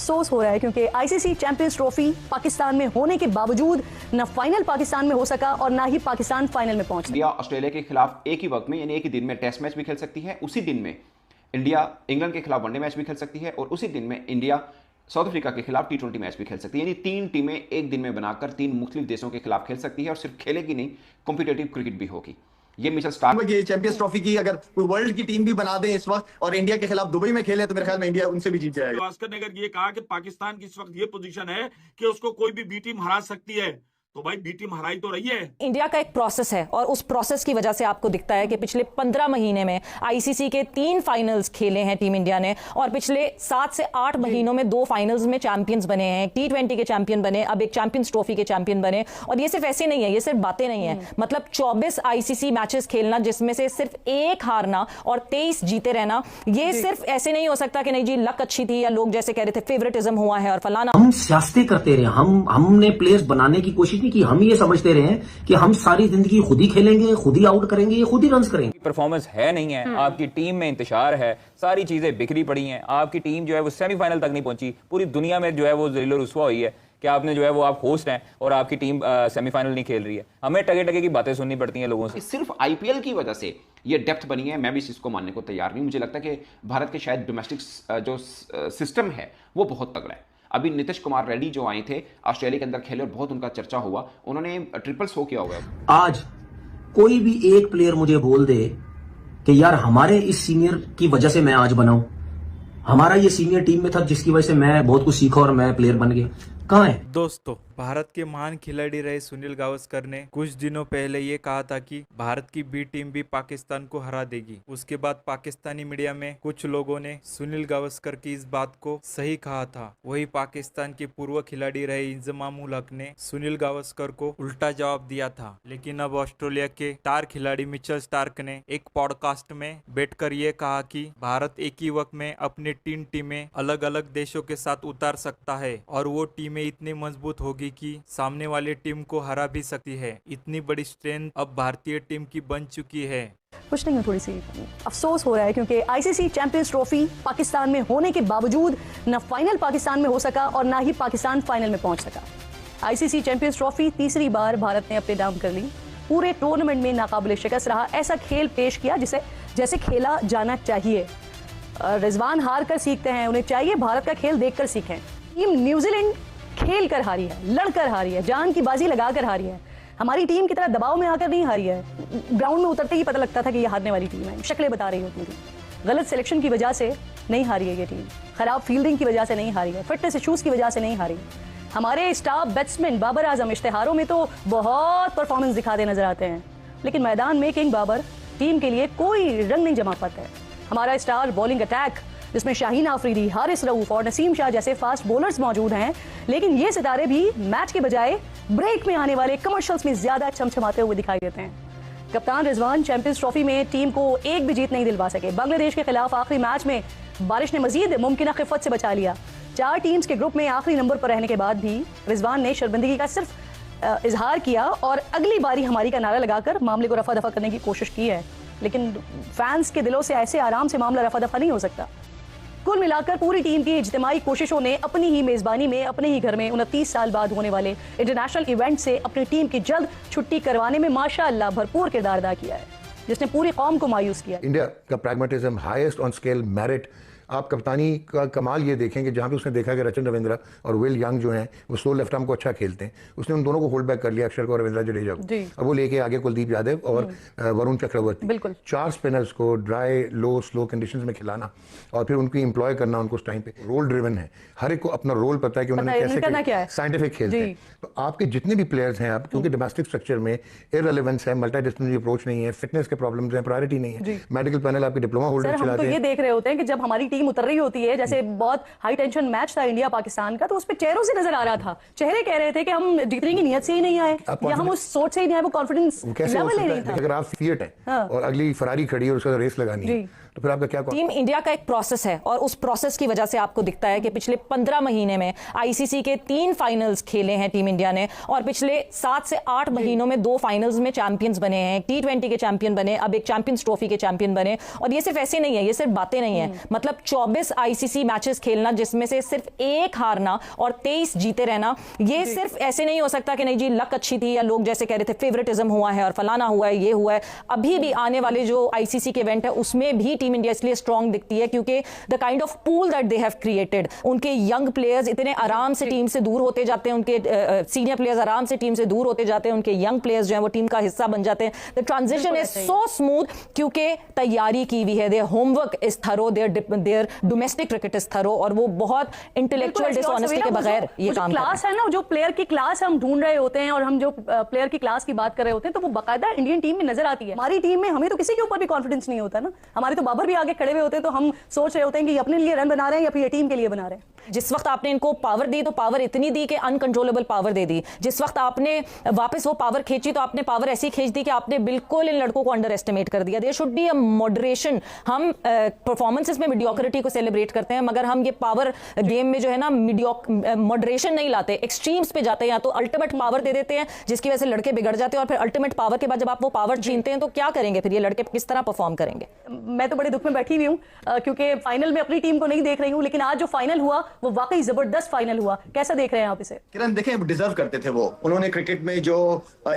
अफसोस हो रहा है क्योंकि आईसीसी चैंपियंस ट्रॉफी पाकिस्तान में होने के बावजूद न फाइनल पाकिस्तान में हो सका और ना ही पाकिस्तान फाइनल में पहुंच सका। इंडिया ऑस्ट्रेलिया के खिलाफ एक ही वक्त में यानी एक ही दिन में टेस्ट मैच भी खेल सकती है, उसी दिन में इंडिया इंग्लैंड के खिलाफ वनडे मैच भी खेल सकती है और उसी दिन में इंडिया साउथ अफ्रीका के खिलाफ टी20 मैच भी खेल सकती है। यानी 3 टीमें एक दिन में बनाकर 3 मुख्तलिफ देशों के खिलाफ खेल सकती है और सिर्फ खेलेगी नहीं, कॉम्पिटिटिव क्रिकेट भी होगी। ये मिशेल स्टार्क ये चैंपियंस ट्रॉफी की अगर कोई वर्ल्ड की टीम भी बना दे इस वक्त और इंडिया के खिलाफ दुबई में खेले तो मेरे ख्याल में इंडिया उनसे भी जीत जाएगा। गावस्कर ने अगर ये कहा कि पाकिस्तान की इस वक्त ये पोजीशन है कि उसको कोई भी बी टीम हरा सकती है, तो भाई बी टीम हराई तो रही है। इंडिया का एक प्रोसेस है और उस प्रोसेस की वजह से आपको दिखता है कि पिछले 15 महीने में आईसीसी के 3 फाइनल्स खेले हैं टीम इंडिया ने और पिछले 7 से 8 महीनों में 2 फाइनल्स में चैंपियंस बने हैं, टी20 के चैंपियन बने, अब एक चैंपियंस ट्रॉफी के चैंपियन बने। और ये सिर्फ ऐसे नहीं है, ये सिर्फ बातें नहीं है, मतलब 24 आईसीसी मैचेस खेलना जिसमें से सिर्फ 1 हारना और 23 जीते रहना, ये सिर्फ ऐसे नहीं हो सकता कि नहीं जी लक अच्छी थी या लोग जैसे कह रहे थे फेवरेटिज्म हुआ है और फलाना। हम सियासतें करते रहे, हमने प्लेयर्स बनाने की कोशिश नहीं की। हम ये समझते रहे हैं कि हम सारी जिंदगी खुद ही खेलेंगे, खुद ही आउट करेंगे, खुद ही रन्स करेंगे। परफॉर्मेंस है नहीं है, आपकी टीम में इंतशार है, सारी चीजें बिखरी पड़ी हैं, आपकी टीम जो है वो सेमीफाइनल तक नहीं पहुंची, पूरी दुनिया में जो है वो ज़लील रुस्वा हुई है कि आपने जो है वो आप होस्ट हैं और आपकी टीम सेमीफाइनल नहीं खेल रही है। हमें टके टके की बातें सुननी पड़ती हैं लोगों से। सिर्फ आईपीएल की वजह से ये डेप्थ बनी है, मैं भी इसको मानने को तैयार नहीं। मुझे लगता है कि भारत के शायद डोमेस्टिक जो सिस्टम है वो बहुत तगड़ा है। अभी नीतीश कुमार रेड्डी जो आए थे ऑस्ट्रेलिया के अंदर खेले और बहुत उनका चर्चा हुआ, उन्होंने ट्रिपल 100 किया हुआ है। आज कोई भी एक प्लेयर मुझे बोल दे कि यार हमारे इस सीनियर की वजह से मैं आज बनाऊं, हमारा ये सीनियर टीम में था जिसकी वजह से मैं बहुत कुछ सीखा और मैं प्लेयर बन गया, कहाँ है? दोस्तों, भारत के महान खिलाड़ी रहे सुनील गावस्कर ने कुछ दिनों पहले ये कहा था कि भारत की बी टीम भी पाकिस्तान को हरा देगी। उसके बाद पाकिस्तानी मीडिया में कुछ लोगों ने सुनील गावस्कर की इस बात को सही कहा था। वही पाकिस्तान के पूर्व खिलाड़ी रहे इंजमाम उल हक ने सुनील गावस्कर को उल्टा जवाब दिया था। लेकिन अब ऑस्ट्रेलिया के स्टार खिलाड़ी मिचेल स्टार्क ने एक पॉडकास्ट में बैठकर ये कहा कि भारत एक ही वक्त में अपनी 3 टीमें अलग अलग देशों के साथ उतार सकता है और वो टीमें इतनी मजबूत होगी कि सामने वाली टीम को हरा भी सकती है। इतनी बड़ी स्ट्रेंथ अब भारतीय टीम की बन चुकी है। कुछ नहीं, थोड़ी सी अफसोस हो रहा है क्योंकि आईसीसी चैंपियंस ट्रॉफी पाकिस्तान में होने के बावजूद न फाइनल पाकिस्तान में हो सका और ना ही पाकिस्तान फाइनल में पहुंच सका। आईसीसी चैंपियंस ट्रॉफी तीसरी बार भारत ने अपने नाम कर ली। पूरे टूर्नामेंट में नाकाबिले शिकस्त रहा, ऐसा खेल पेश किया जैसे खेला जाना चाहिए। रिजवान हार कर सीखते हैं, उन्हें चाहिए भारत का खेल देखकर सीखें। टीम न्यूजीलैंड खेल कर हारी है, लड़कर हारी है, जान की बाजी लगाकर हारी है। हमारी टीम की तरह दबाव में आकर नहीं हारी है। ग्राउंड में उतरते ही पता लगता था कि ये हारने वाली टीम है, शक्लें बता रही होती थी। गलत सिलेक्शन की वजह से नहीं हारी है ये टीम, खराब फील्डिंग की वजह से नहीं हारी है, फिटनेस इशूज की वजह से नहीं हारी। हमारे स्टार बैट्समैन बाबर आजम इश्तिहारों में तो बहुत परफॉर्मेंस दिखाते नजर आते हैं, लेकिन मैदान में किंग बाबर टीम के लिए कोई रंग नहीं जमा पाता है। हमारा स्टार बॉलिंग अटैक जिसमें शाहीन आफरीदी, हारिस रऊफ और नसीम शाह जैसे फास्ट बॉलर्स मौजूद हैं, लेकिन ये सितारे भी मैच के बजाय ब्रेक में आने वाले कमर्शियल्स में ज्यादा चमचमाते हुए दिखाई देते हैं। कप्तान रिजवान चैंपियंस ट्रॉफी में टीम को एक भी जीत नहीं दिलवा सके। बांग्लादेश के खिलाफ आखिरी मैच में बारिश ने मजीद मुमकिन खिफत से बचा लिया। 4 टीम्स के ग्रुप में आखिरी नंबर पर रहने के बाद भी रिजवान ने शर्मिंदगी का सिर्फ इजहार किया और अगली बारी हमारी का नारा लगाकर मामले को रफा दफा करने की कोशिश की है, लेकिन फैंस के दिलों से ऐसे आराम से मामला रफा दफा नहीं हो सकता। कुल मिलाकर पूरी टीम की इज्तिमाई कोशिशों ने अपनी ही मेजबानी में अपने ही घर में 29 साल बाद होने वाले इंटरनेशनल इवेंट से अपनी टीम की जल्द छुट्टी करवाने में माशाअल्लाह भरपूर किरदार अदा किया है, जिसने पूरी कौम को मायूस किया। इंडिया का pragmatism, highest on scale merit. आप कप्तानी का कमाल ये देखेंगे, जहाँ पे उसने देखा कि रचिन रविंद्रा और विल यंग जो हैं वो स्लो लेफ्ट आर्म को अच्छा खेलते हैं, उसने उन दोनों को होल्ड बैक कर लिया, अक्षर को और रविंद्रा जडेजा को, और वो लेके आगे कुलदीप यादव और वरुण चक्रवर्ती। 4 स्पिनर्स को ड्राई लो स्लो कंडीशंस में खिलाना और फिर उनको एम्प्लॉय करना, उनको उस टाइम पे रोल ड्रिवन है, हर एक को अपना रोल पता है कि उन्होंने कैसे साइंटिफिक खेलते हैं। तो आपके जितने भी प्लेयर्स हैं, आप क्योंकि डोमेस्टिक स्ट्रक्चर में इररिलेवेंस है, मल्टी डिसिप्लिनरी अप्रोच नहीं है, फिटनेस के प्रॉब्लम्स हैं, प्रायोरिटी नहीं है, मेडिकल पैनल आपके डिप्लोमा होल्डर चलाते हैं। ये देख रहे होते हैं कि जब हमारी टीम उतर रही होती है, जैसे बहुत हाई टेंशन मैच था इंडिया पाकिस्तान का, तो उस पे चेहरों से नजर आ रहा था, चेहरे कह रहे थे कि हम जीतने की नियत से ही नहीं आए या हम उस सोच से ही नहीं आए, वो कॉन्फिडेंस लेवल ही नहीं था। अगर आप फिट हैं और अगली फरारी खड़ी है और उसका रेस लगानी है तो फिर आपका क्या? टीम इंडिया का एक प्रोसेस है और उस प्रोसेस की वजह से आपको दिखता है कि पिछले 15 महीने में आईसीसी के 3 फाइनल्स खेले हैं टीम इंडिया ने और पिछले 7 से 8 महीनों में 2 फाइनल्स में चैंपियंस बने हैं, टी20 के चैंपियन बने, अब एक चैंपियंस ट्रॉफी के चैंपियन बने। और ये सिर्फ ऐसे नहीं है, ये सिर्फ बातें नहीं है, मतलब 24 आईसीसी मैचेस खेलना, जिसमें से सिर्फ 1 हारना और 23 जीते रहना, ये सिर्फ ऐसे नहीं हो सकता कि नहीं जी लक अच्छी थी या लोग जैसे कह रहे थे फेवरेटिज्म हुआ है और फलाना हुआ है, ये हुआ है। अभी भी आने वाले जो आईसीसी के इवेंट है उसमें भी टीम इंडिया इसलिए स्ट्रांग दिखती है क्योंकि the kind of pool that they have created, उनके यंग प्लेयर्स इतने आराम से टीम से दूर होते जाते हैं, उनके सीनियर प्लेयर्स आराम से टीम से दूर होते जाते हैं, उनके यंग प्लेयर्स जो हैं वो टीम का हिस्सा बन जाते हैं। The transition is so smooth क्योंकि तैयारी की हुई है, their homework is thorough, there domestic cricket is thorough, और वो बहुत इंटेलेक्चुअल डिसऑनेस्टी के बगैर ये काम क्लास है ना, जो प्लेयर की क्लास हम ढूंढ रहे होते हैं और हम जो प्लेयर की क्लास की बात कर रहे होते हैं तो वो बाकायदा इंडियन टीम में नजर आती है। हमारी टीम में हमें तो किसी के ऊपर भी कॉन्फिडेंस नहीं होता ना, हमारे तो बाबर भी आगे खड़े हुए होते हैं तो हम सोच रहे होते हैं कि ये अपने लिए रन बना रहे हैं या फिर ये टीम के लिए बना रहे हैं। जिस वक्त आपने इनको पावर दी तो पावर इतनी दी कि अनकंट्रोलेबल पावर दे दी, जिस वक्त आपने वापस वो पावर खींची तो आपने पावर ऐसी खींच दी कि आपने बिल्कुल इन लड़कों को अंडर एस्टिमेट कर दिया। There should be a moderation. हम परफॉर्मेंसेस में मीडियोक्रिटी को सेलिब्रेट करते हैं मगर हम ये पावर गेम में जो है ना मॉडरेशन नहीं लाते, एक्सट्रीम्स पे जाते हैं, या तो अल्टीमेट पावर दे देते हैं जिसकी वजह से लड़के बिगड़ जाते हैं और फिर अल्टीमेट पावर के बाद जब आप वो पावर छीनते हैं तो क्या करेंगे फिर ये लड़के किस तरह परफॉर्म करेंगे। मैं तो बड़े दुख में बैठी हुई हूँ क्योंकि फाइनल में अपनी टीम को नहीं देख रही हूँ, लेकिन आज जो फाइनल हुआ वो वाकई जबरदस्त फाइनल हुआ। कैसा देख रहे हैं आप इसे? किरण देखें, डिजर्व करते थे वो, उन्होंने क्रिकेट में जो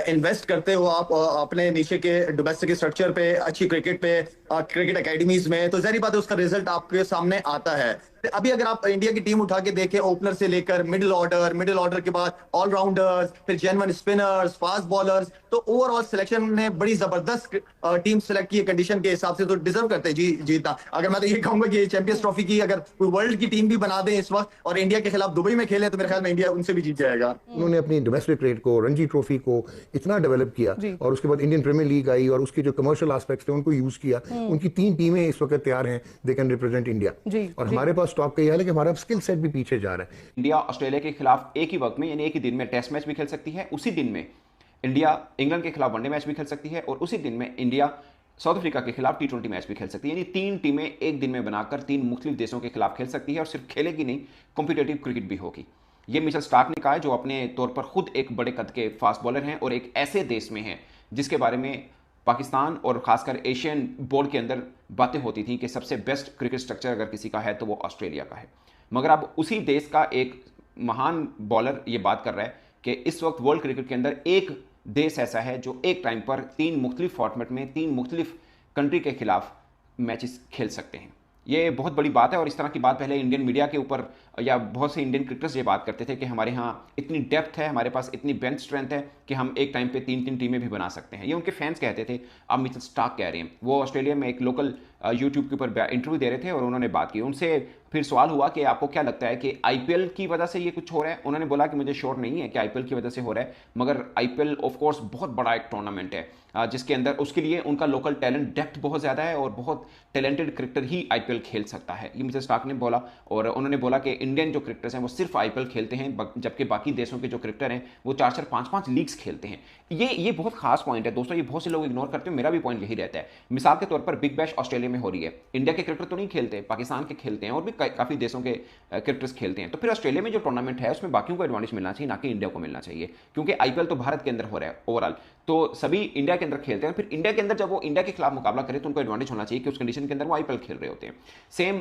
इन्वेस्ट करते हो आप अपने नीचे के डोमेस्टिक स्ट्रक्चर पे, अच्छी क्रिकेट पे, क्रिकेट एकेडमीज में, तो जाहिर बात है उसका रिजल्ट आपके सामने आता है। अभी अगर आप इंडिया की टीम उठा के देखें, ओपनर से लेकर मिडिल ऑर्डर के बाद ऑलराउंडर्स, फिर जेन्युइन स्पिनर्स, फास्ट बॉलर्स, तो ओवरऑल सिलेक्शन ने बड़ी जबरदस्त टीम सेलेक्ट की है कंडीशन के हिसाब से, तो डिजर्व करते हैं जीतना। अगर मैं तो ये कहूंगा कि चैंपियंस ट्रॉफी की अगर कोई वर्ल्ड की टीम भी बना दे इस वक्त और इंडिया के खिलाफ दुबई में खेले तो मेरे ख्याल में इंडिया उनसे भी जीत जाएगा। उन्होंने अपनी डोमेस्टिक क्रिकेट को, रणजी ट्रॉफी को इतना डेवलप किया और उसके बाद इंडियन प्रीमियर लीग आई और उसके जो कमर्शियल एस्पेक्ट्स थे उनको यूज किया। उनकी 3 टीमें इस वक्त तैयार हैं, दे कैन रिप्रेजेंट इंडिया। और हमारे पास टॉप का यह है कि हमारा स्किल सेट भी पीछे जा रहा है। इंडिया ऑस्ट्रेलिया के खिलाफ एक ही वक्त में यानी एक ही दिन में टेस्ट मैच भी खेल सकती है, उसी दिन में इंडिया इंग्लैंड के खिलाफ वनडे मैच भी खेल सकती है और उसी दिन में इंडिया साउथ अफ्रीका के खिलाफ T20 मैच भी खेल सकती है। यानी 3 टीमें एक दिन में बनाकर 3 मुख्तलिफ देशों के खिलाफ खेल सकती है और सिर्फ खेलेगी नहीं, कॉम्पिटेटिव क्रिकेट भी होगी। ये मिचेल स्टार्क ने कहा है, जो अपने तौर पर खुद एक बड़े कद के फास्ट बॉलर हैं और एक ऐसे देश में हैं जिसके बारे में पाकिस्तान और खासकर एशियन बोर्ड के अंदर बातें होती थी कि सबसे बेस्ट क्रिकेट स्ट्रक्चर अगर किसी का है तो वो ऑस्ट्रेलिया का है। मगर अब उसी देश का एक महान बॉलर ये बात कर रहा है कि इस वक्त वर्ल्ड क्रिकेट के अंदर एक देश ऐसा है जो एक टाइम पर 3 मुख्तलिफ फॉर्मेट में 3 मुख्तलिफ कंट्री के खिलाफ मैचेस खेल सकते हैं। ये बहुत बड़ी बात है और इस तरह की बात पहले इंडियन मीडिया के ऊपर या बहुत से इंडियन क्रिकेटर्स ये बात करते थे कि हमारे यहाँ इतनी डेप्थ है, हमारे पास इतनी बेंच स्ट्रेंथ है कि हम एक टाइम पे 3 टीमें भी बना सकते हैं। ये उनके फैंस कहते थे। अब मिचेल स्टार्क कह रहे हैं, वो ऑस्ट्रेलिया में एक लोकल यूट्यूब के ऊपर इंटरव्यू दे रहे थे और उन्होंने बात की। उनसे फिर सवाल हुआ कि आपको क्या लगता है कि आईपीएल की वजह से ये कुछ हो रहा है? उन्होंने बोला कि मुझे श्योर नहीं है कि आईपीएल की वजह से हो रहा है, मगर आईपीएल ऑफ कोर्स बहुत बड़ा एक टूर्नामेंट है जिसके अंदर उसके लिए उनका लोकल टैलेंट डेप्थ बहुत ज़्यादा है और बहुत टैलेंटेड क्रिकेटर ही आईपीएल खेल सकता है, ये मिचेल स्टार्क ने बोला। और उन्होंने बोला कि इंडियन जो क्रिकेटर्स हैं वो सिर्फ आईपीएल खेलते हैं, जबकि बाकी देशों के जो क्रिकेटर हैं वो 4-4, 5-5 लीग्स खेलते हैं। ये बहुत खास पॉइंट है दोस्तों, ये बहुत से लोग इग्नोर करते हैं, मेरा भी पॉइंट यही रहता है। मिसाल के तौर पर बिग बैश ऑस्ट्रेलिया में हो रही है, इंडिया के क्रिकेटर तो नहीं खेलते, पाकिस्तान के खेलते हैं और भी काफ़ी देशों के क्रिकेटर्स खेलते हैं। तो फिर ऑस्ट्रेलिया में जो टूर्नामेंट है उसमें बाकियों को एडवांटेज मिलना चाहिए, ना कि इंडिया को मिलना चाहिए, क्योंकि आईपीएल तो भारत के अंदर हो रहा है ओवरऑल, तो सभी इंडिया के अंदर खेलते हैं। फिर इंडिया के अंदर जब वो इंडिया के खिलाफ मुकाबला करे तो उनको एडवांटेज होना चाहिए कि उस कंडीशन के अंदर वो आईपीएल खेल रहे होते हैं। सेम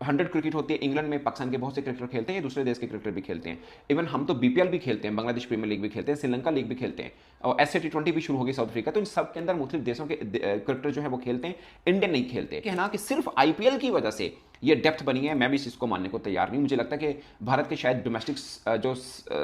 100 क्रिकेट होती है इंग्लैंड में, पाकिस्तान के बहुत से क्रिकेटर खेलते हैं, दूसरे देश के क्रिकेटर भी खेलते हैं। इवन हम तो बीपीएल भी खेलते हैं, बांग्लादेश प्रीमियर लीग भी खेलते हैं, श्रीलंका लीग भी खेलते हैं और ऐसे T20 भी शुरू होगी साउथ अफ्रीका। तो इन सब के अंदर मुख्तलिफ देशों के क्रिकेटर जो है वो खेलते हैं, इंडियन नहीं खेलते। कहना कि सिर्फ आईपीएल की वजह से ये डेप्थ बनी है, मैं भी इसको मानने को तैयार नहीं। मुझे लगता है कि भारत के शायद डोमेस्टिक जो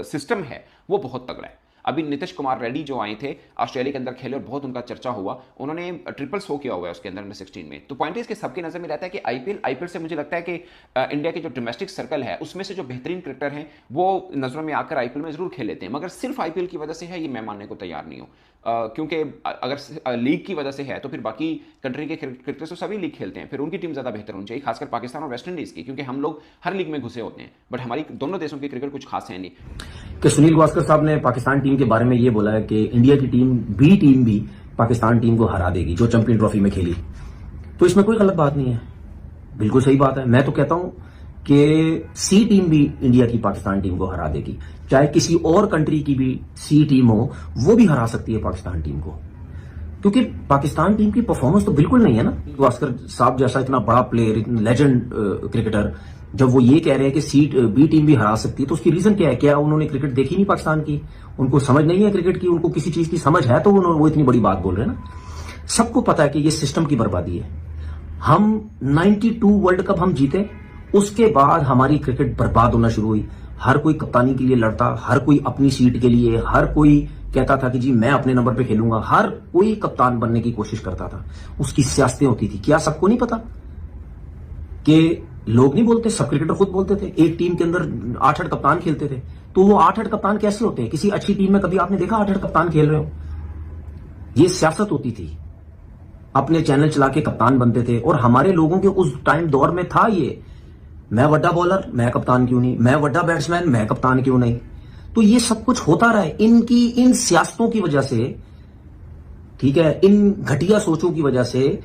सिस्टम है वो बहुत तगड़ा है। अभी नीतीश कुमार रेड्डी जो आए थे ऑस्ट्रेलिया के अंदर खेले और बहुत उनका चर्चा हुआ, उन्होंने ट्रिपल शो किया हुआ है उसके अंदर अंडर 16 में। तो पॉइंट इसके सबकी नजर में रहता है कि आईपीएल से मुझे लगता है कि इंडिया के जो डोमेस्टिक सर्कल है उसमें से जो बेहतरीन क्रिकेटर हैं वो नजरों में आकर आईपीएल में जरूर खेल लेते हैं, मगर सिर्फ आईपीएल की वजह से है ये मैं मानने को तैयार नहीं हूँ। क्योंकि अगर लीग की वजह से है तो फिर बाकी कंट्री के क्रिकेटर्स तो सभी लीग खेलते हैं, फिर उनकी टीम ज़्यादा बेहतर होनी चाहिए, खासकर पाकिस्तान और वेस्ट इंडीज़ की, क्योंकि हम लोग हर लीग में घुसे होते हैं, बट हमारी दोनों देशों की क्रिकेट कुछ खास है नहीं। कि सुनील गावस्कर साहब ने पाकिस्तान टीम के बारे में ये बोला है कि इंडिया की टीम भी पाकिस्तान टीम को हरा देगी जो चैंपियन ट्रॉफी में खेली, तो इसमें कोई गलत बात नहीं है, बिल्कुल सही बात है। मैं तो कहता हूं कि सी टीम भी इंडिया की पाकिस्तान टीम को हरा देगी, चाहे किसी और कंट्री की भी सी टीम हो वो भी हरा सकती है पाकिस्तान टीम को। क्योंकि पाकिस्तान टीम की परफॉर्मेंस तो बिल्कुल नहीं है ना। गावस्कर साहब जैसा इतना बड़ा प्लेयर, इतना लेजेंड क्रिकेटर, जब वो ये कह रहे हैं कि बी टीम भी हरा सकती है, तो उसकी रीजन क्या है? क्या उन्होंने क्रिकेट देखी नहीं पाकिस्तान की? उनको समझ नहीं है क्रिकेट की? उनको किसी चीज की समझ है तो वो इतनी बड़ी बात बोल रहे हैं ना। सबको पता है कि ये सिस्टम की बर्बादी है। हम 92 वर्ल्ड कप हम जीते, उसके बाद हमारी क्रिकेट बर्बाद होना शुरू हुई। हर कोई कप्तानी के लिए लड़ता, हर कोई अपनी सीट के लिए, हर कोई कहता था कि जी मैं अपने नंबर पे खेलूंगा, हर कोई कप्तान बनने की कोशिश करता था। उसकी सियासतें होती थी। क्या सबको नहीं पता कि लोग नहीं बोलते, सब क्रिकेटर खुद बोलते थे, एक टीम के अंदर 8-8 कप्तान खेलते थे। तो वो 8-8 कप्तान कैसे होते हैं? किसी अच्छी टीम में कभी आपने देखा 8-8 कप्तान खेल रहे हो? ये सियासत होती थी। अपने चैनल चला के कप्तान बनते थे। और हमारे लोगों के उस टाइम दौर में था ये, मैं वड्डा बॉलर, मैं कप्तान क्यों नहीं? मैं वड्डा बैट्समैन, मैं कप्तान क्यों नहीं? तो ये सब कुछ होता रहा है इनकी इन सियासतों की वजह से, ठीक है, इन घटिया सोचों की वजह से।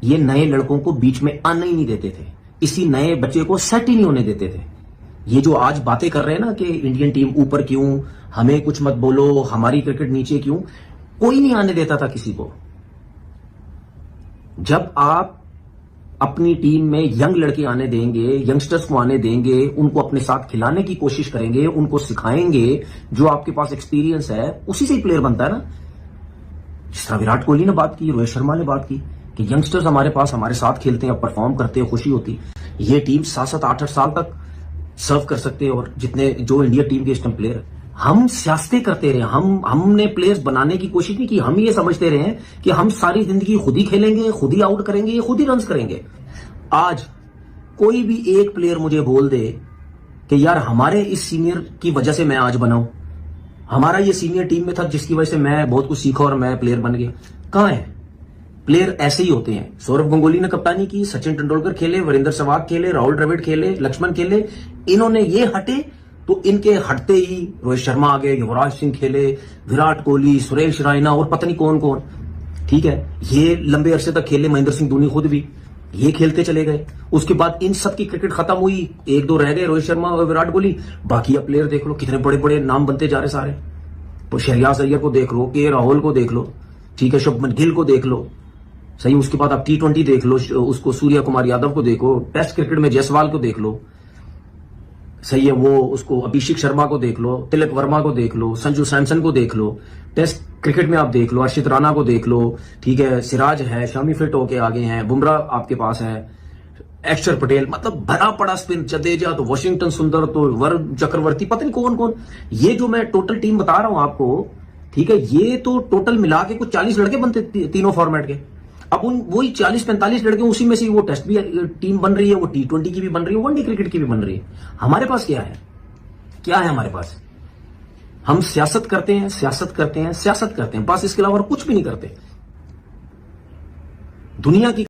ये नए लड़कों को बीच में आने ही नहीं देते थे, इसी नए बच्चे को सेट ही नहीं होने देते थे। ये जो आज बातें कर रहे हैं ना कि इंडियन टीम ऊपर क्यों, हमें कुछ मत बोलो, हमारी क्रिकेट नीचे क्यों, कोई नहीं आने देता था किसी को। जब आप अपनी टीम में यंग लड़के आने देंगे, यंगस्टर्स को आने देंगे, उनको अपने साथ खिलाने की कोशिश करेंगे, उनको सिखाएंगे, जो आपके पास एक्सपीरियंस है उसी से ही प्लेयर बनता है ना। जिस तरह विराट कोहली ने बात की, रोहित शर्मा ने बात की कि यंगस्टर्स हमारे पास हमारे साथ खेलते हैं, परफॉर्म करते हैं, खुशी होती। ये टीम 7-7, 8-8 साल तक सर्व कर सकते हैं। और जितने जो इंडिया टीम के इस टाइम प्लेयर, हम सियासतें करते रहे, हमने प्लेयर्स बनाने की कोशिश नहीं की। हम ये समझते रहे हैं कि हम सारी जिंदगी खुद ही खेलेंगे, खुद ही आउट करेंगे, खुद ही रन करेंगे। आज कोई भी एक प्लेयर मुझे बोल दे कि यार हमारे इस सीनियर की वजह से मैं आज बनाऊं, हमारा ये सीनियर टीम में था जिसकी वजह से मैं बहुत कुछ सीखा और मैं प्लेयर बन गया, कहां है? प्लेयर ऐसे ही होते हैं। सौरव गंगुली ने कप्तानी की, सचिन तेंदुलकर खेले, वीरेंद्र सहवाग खेले, राहुल द्रविड़ खेले, लक्ष्मण खेले। इन्होंने ये हटे तो इनके हटते ही रोहित शर्मा आ गए, युवराज सिंह खेले, विराट कोहली, सुरेश रैना और पता नहीं कौन कौन, ठीक है। ये लंबे अरसे तक खेले, महेंद्र सिंह धोनी खुद भी, ये खेलते चले गए। उसके बाद इन सब की क्रिकेट खत्म हुई, 1-2 रह गए, रोहित शर्मा और विराट कोहली। बाकी अब प्लेयर देख लो कितने बड़े बड़े नाम बनते जा रहे सारे। तो शहरियार अय्यर को देख लो, के राहुल को देख लो, ठीक है, शुभमन गिल को देख लो, सही। उसके बाद आप T20 देख लो, उसको सूर्य कुमार यादव को देखो, टेस्ट क्रिकेट में जायसवाल को देख लो, सही है, वो उसको अभिषेक शर्मा को देख लो, तिलक वर्मा को देख लो, संजू सैमसन को देख लो। टेस्ट क्रिकेट में आप देख लो, अर्शित राणा को देख लो, ठीक है, सिराज है, शामी फिट होके आगे हैं, बुमराह आपके पास है, अक्षर पटेल, मतलब भरा पड़ा स्पिन, जडेजा तो वाशिंगटन सुंदर तो वरुण चक्रवर्ती, पता नहीं कौन कौन। ये जो मैं टोटल टीम बता रहा हूं आपको, ठीक है, ये तो टोटल मिला के कुछ 40 लड़के बनते तीनों फॉर्मेट के। अब उन वही 40-45 लड़के, उसी में से वो टेस्ट भी टीम बन रही है, वो T20 की भी बन रही है, वनडे क्रिकेट की भी बन रही है। हमारे पास क्या है? क्या है हमारे पास? हम सियासत करते हैं, सियासत करते हैं, सियासत करते हैं, बस। इसके अलावा कुछ भी नहीं करते। दुनिया की